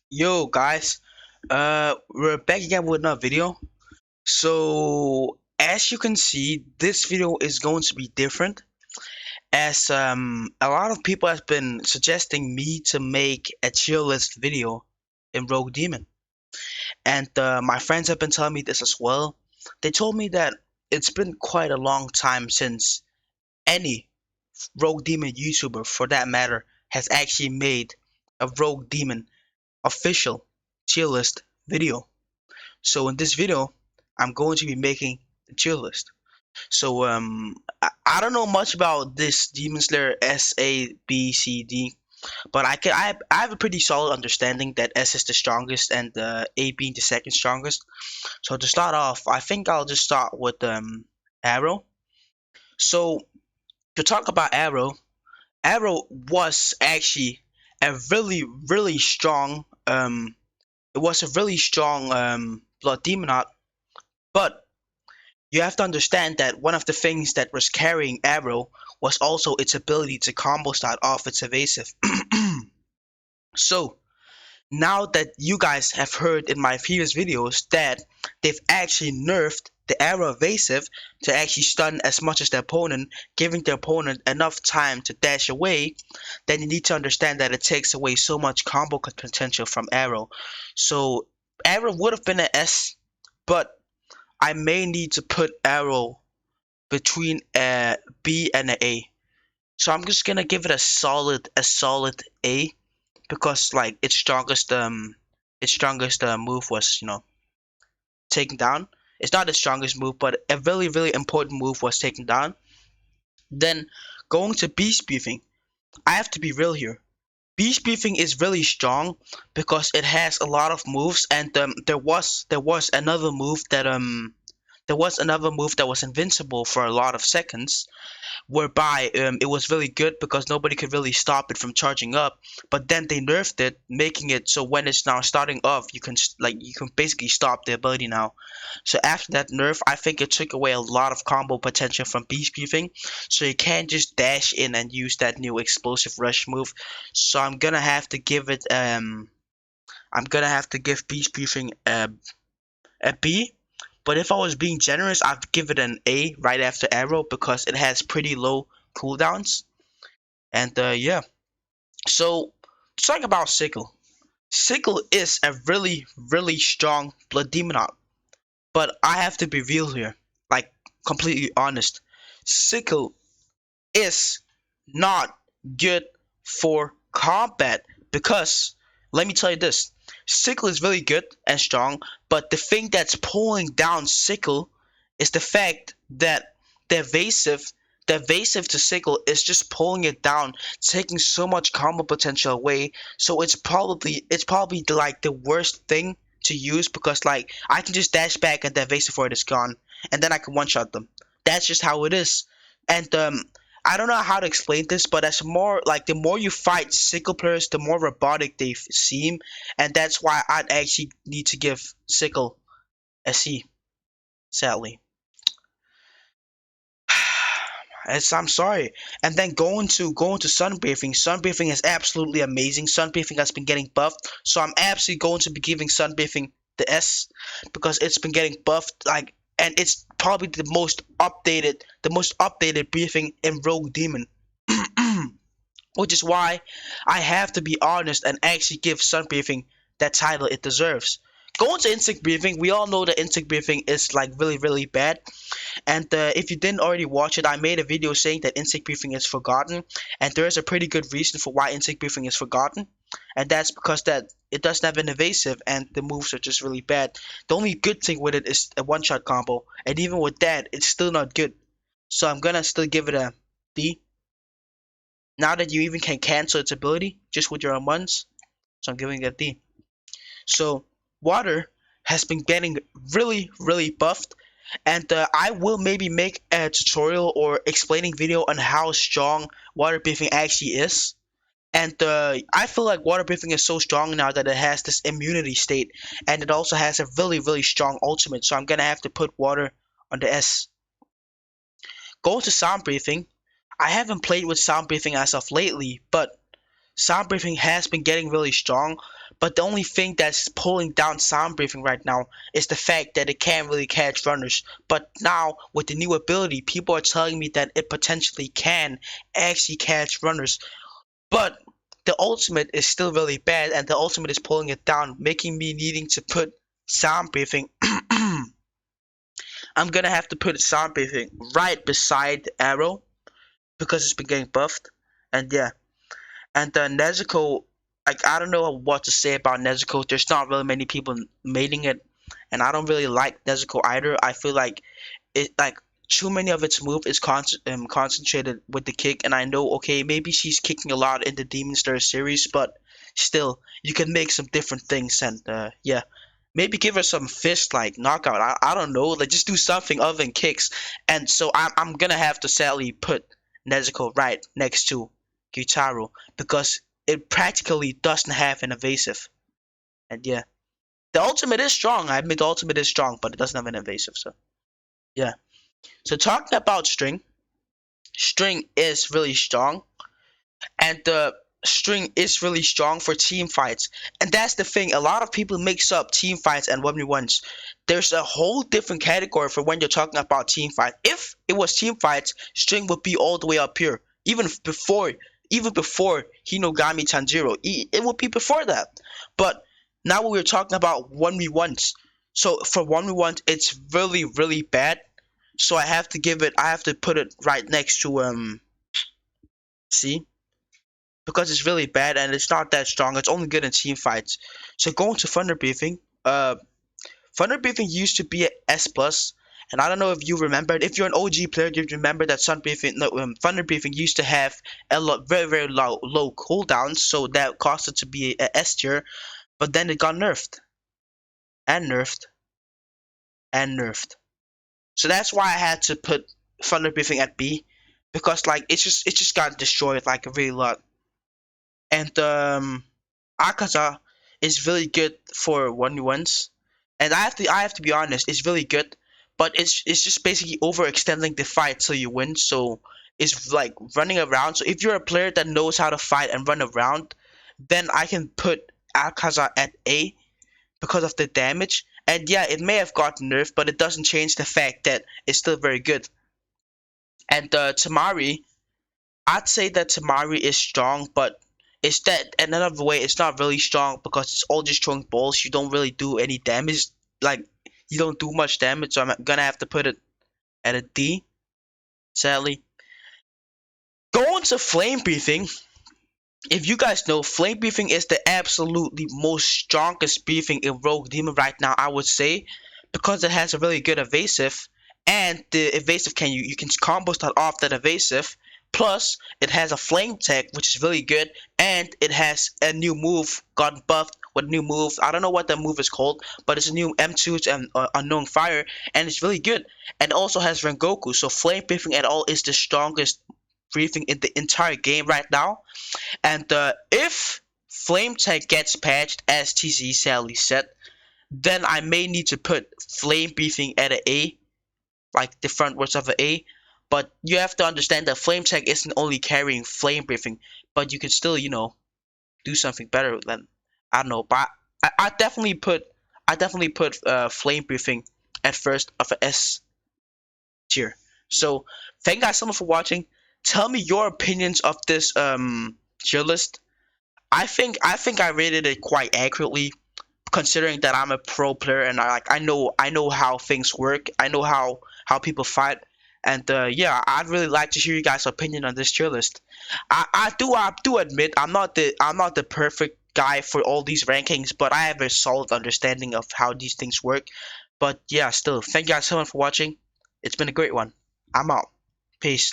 Yo guys, we're back again with another video. So as you can see, this video is going to be different as a lot of people have been suggesting me to make a tier list video in Rogue Demon, and my friends have been telling me this as well. They told me that it's been quite a long time since any Rogue Demon YouTuber, for that matter, has actually made a Rogue Demon official tier list video. So in this video, I'm going to be making the tier list. So I don't know much about this Demon Slayer S A B C D, but I have a pretty solid understanding that S is the strongest and A being the second strongest. So to start off, I think I'll just start with Arrow. So to talk about Arrow, Arrow was actually a really strong it was a really strong blood demonot, but you have to understand that one of the things that was carrying Arrow was also its ability to combo start off its evasive. So now that you guys have heard in my previous videos that they've actually nerfed the Arrow evasive to actually stun as much as the opponent, giving the opponent enough time to dash away, then you need to understand that it takes away so much combo potential from Arrow. So Arrow would have been an S, but I may need to put Arrow between a B and an A. So I'm just gonna give it a solid A because like its strongest move was taken down. It's not the strongest move, but a really important move was taken down. Then going to beast beefing, I have to be real here. Beast beefing is really strong because it has a lot of moves, and there was another move that was invincible for a lot of seconds, whereby it was really good because nobody could really stop it from charging up. But then they nerfed it, making it so when it's now starting off, you can basically stop the ability now. So after that nerf, I think it took away a lot of combo potential from beast beefing. So you can't just dash in and use that new explosive rush move. So I'm gonna have to give beast beefing a B. But if I was being generous, I'd give it an A right after Arrow because it has pretty low cooldowns. And yeah, so talking about Sickle. Sickle is a really strong Blood Demonot. But I have to be real here, like completely honest. Sickle is not good for combat because let me tell you this. Sickle is really good and strong, but the thing that's pulling down Sickle is the fact that the evasive the evasive to Sickle is just pulling it down, taking so much combo potential away. So it's probably like the worst thing to use because like I can just dash back and the evasive for it is gone, and then I can one shot them. That's just how it is. And I don't know how to explain this, but as more like the more you fight Sickle players, the more robotic they seem, and that's why I'd actually need to give Sickle a C. Sadly, I'm sorry. And then going to Sunbathing. Sunbathing is absolutely amazing. Sunbathing has been getting buffed, so I'm absolutely going to be giving Sunbathing the S because it's been getting buffed like, and it's probably the most updated briefing in Rogue Demon. Which is why I have to be honest and actually give Sunbathing that title it deserves. Going to Insect Briefing, we all know that Insect Briefing is like really bad. And if you didn't already watch it, I made a video saying that Insect Briefing is forgotten, and there is a pretty good reason for why Insect Briefing is forgotten, and that's because that it doesn't have an evasive and the moves are just really bad. The only good thing with it is a one-shot combo, and even with that, it's still not good. So I'm gonna still give it a D. Now that you even can cancel its ability just with your own ones, so I'm giving it a D. So water has been getting really buffed, and I will maybe make a tutorial or explaining video on how strong water breathing actually is. And I feel like water breathing is so strong now that it has this immunity state, and it also has a really strong ultimate. So I'm gonna have to put water on the S. Going to sound breathing, I haven't played with sound breathing as of lately, but sound breathing has been getting really strong. But the only thing that's pulling down sound briefing right now is the fact that it can't really catch runners. But now with the new ability, people are telling me that it potentially can actually catch runners. But the ultimate is still really bad, and the ultimate is pulling it down, making me needing to put sound briefing. I'm gonna have to put sound briefing right beside the arrow because it's been getting buffed. And yeah, and Nezuko, like I don't know what to say about Nezuko. There's not really many people mating it, and I don't really like Nezuko either. I feel like it like too many of its move is concentrated with the kick, and I know okay maybe she's kicking a lot in the Demon Slayer series, but still you can make some different things, and yeah, maybe give her some fist like knockout. I don't know, like just do something other than kicks. And so I'm gonna have to sadly put Nezuko right next to Gyutaro because it practically doesn't have an evasive. And yeah, the ultimate is strong. I admit the ultimate is strong, but it doesn't have an evasive. So yeah. So talking about string is really strong, and the string is really strong for team fights. And that's the thing. A lot of people mix up team fights and 1v1s. There's a whole different category for when you're talking about team fight. If it was team fights, string would be all the way up here. Even before Hinogami Tanjiro, it would be before that. But now we're talking about 1v1s. So for 1v1s, it's really really bad. So I have to put it right next to C because it's really bad and it's not that strong. It's only good in team fights. So going to Thunder Briefing, Thunder Briefing used to be a S plus, and I don't know if you remember it. If you're an OG player, you remember that Thunder Briefing used to have very very low cooldowns, so that caused it to be a S tier. But then it got nerfed and nerfed and nerfed. So that's why I had to put Thunder Briefing at B because like it just got destroyed like a really lot. And Akaza is really good for 1v1s. And I have to be honest, it's really good, but it's just basically overextending the fight till you win. So it's like running around. So if you're a player that knows how to fight and run around, then I can put Akaza at A because of the damage. And yeah, it may have gotten nerfed, but it doesn't change the fact that it's still very good. And Tamari, I'd say that Tamari is strong, but it's that in another way it's not really strong because it's all just throwing balls. You don't really do any damage. Like you don't do much damage, so I'm gonna have to put it at a D, sadly. Going to flame breathing. If you guys know, flame briefing is the absolutely most strongest briefing in Rogue Demon right now, I would say, because it has a really good evasive, and the evasive you can combo start off that evasive. Plus, it has a flame tech, which is really good, and it has a new move, got buffed with new moves. I don't know what that move is called, but it's a new M2 and unknown fire, and it's really good. And it also has Rengoku, so flame briefing at all is the strongest briefing in the entire game right now. And if Flame Tech gets patched, as TC sadly said, then I may need to put Flame Briefing at an A, like the front words of an A. But you have to understand that Flame Tech isn't only carrying Flame Briefing, but you can still, do something better than I don't know. But I definitely put Flame Briefing at first of an S tier. So thank you guys so much for watching. Tell me your opinions of this tier list. I think I rated it quite accurately, considering that I'm a pro player and I know how things work. I know how people fight, and yeah, I'd really like to hear you guys' opinion on this tier list. I do admit I'm not the perfect guy for all these rankings, but I have a solid understanding of how these things work. But yeah, still, thank you guys so much for watching. It's been a great one. I'm out. Peace.